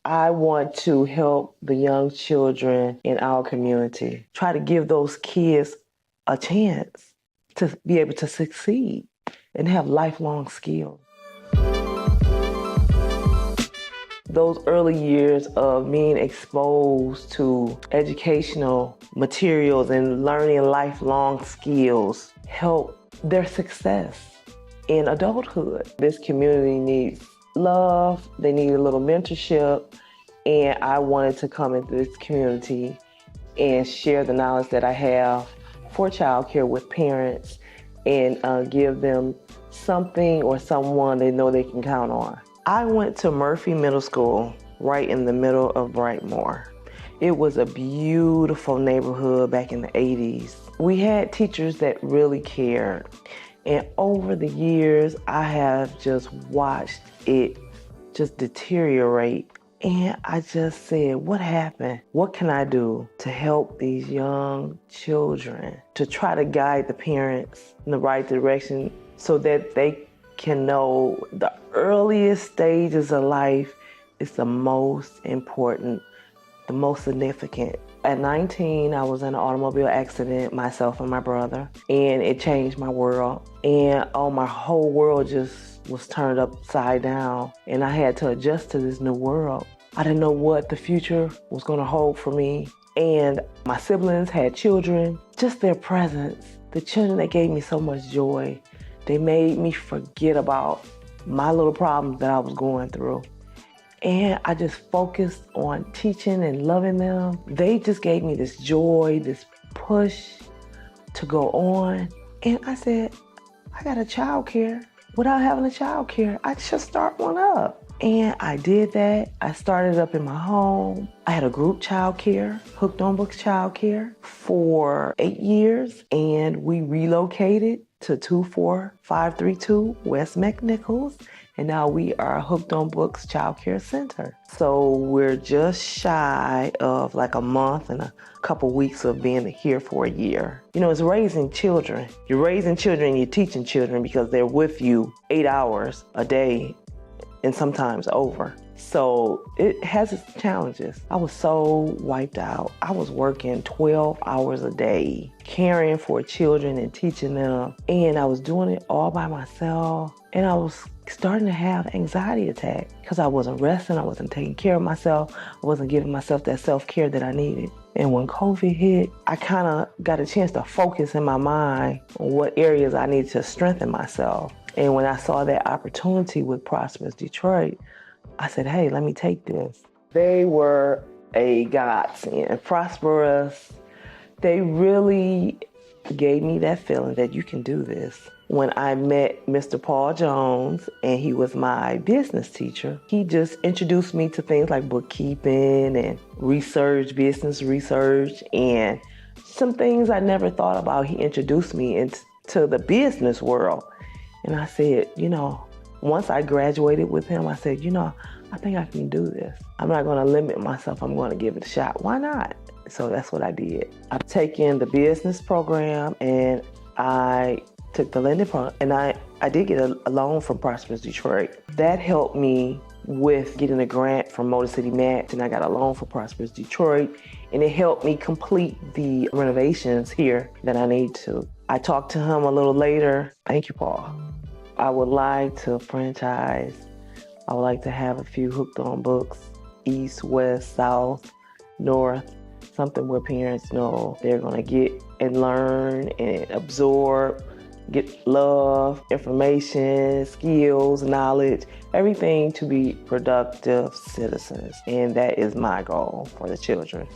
I want to help the young children in our community, try to give those kids a chance to be able to succeed and have lifelong skills. Those early years of being exposed to educational materials and learning lifelong skills help their success in adulthood. This community needs love, they need a little mentorship, and I wanted to come into this community and share the knowledge that I have for childcare with parents and give them something or someone they know they can count on. I went to Murphy Middle School right in the middle of Brightmoor. It was a beautiful neighborhood back in the 80s. We had teachers that really cared. And over the years, I have just watched it just deteriorate. And I just said, what happened? What can I do to help these young children, to try to guide the parents in the right direction so that they can know the earliest stages of life is the most important, the most significant. At 19, I was in an automobile accident, myself and my brother, and it changed my world. And my whole world just was turned upside down, and I had to adjust to this new world. I didn't know what the future was going to hold for me. And my siblings had children. Just their presence, the children that gave me so much joy, they made me forget about my little problems that I was going through. And I just focused on teaching and loving them. They just gave me this joy, this push to go on. And I said, I got a childcare. Without having a childcare, I should start one up. And I did that. I started up in my home. I had a group childcare, Hooked on Books Childcare, for 8 years. And we relocated to 24532 West McNichols. And now we are Hooked on Books Childcare Center. So we're just shy of like a month and a couple weeks of being here for a year. You know, it's raising children. You're raising children, you're teaching children because they're with you 8 hours a day and sometimes over. So it has its challenges. I was so wiped out. I was working 12 hours a day, caring for children and teaching them. And I was doing it all by myself. And I was starting to have anxiety attacks because I wasn't resting. I wasn't taking care of myself. I wasn't giving myself that self-care that I needed. And when COVID hit, I kind of got a chance to focus in my mind on what areas I needed to strengthen myself. And when I saw that opportunity with ProsperUs Detroit, I said, hey, let me take this. They were a godsend. ProsperUs, they really gave me that feeling that you can do this. When I met Mr. Paul Jones, and he was my business teacher, he just introduced me to things like bookkeeping and research, business research, and some things I never thought about. He introduced me into the business world. And I said, once I graduated with him, I said, I think I can do this. I'm not going to limit myself. I'm going to give it a shot. Why not? So that's what I did. I've taken the business program and I took the lending program, and I did get a loan from ProsperUs Detroit. That helped me with getting a grant from Motor City Match, and I got a loan for ProsperUs Detroit, and it helped me complete the renovations here that I need to. I talked to him a little later. Thank you, Paul. I would like to franchise. I would like to have a few Hooked on Books, east, west, south, north, something where parents know they're going to get and learn and absorb, get love, information, skills, knowledge, everything to be productive citizens. And that is my goal for the children.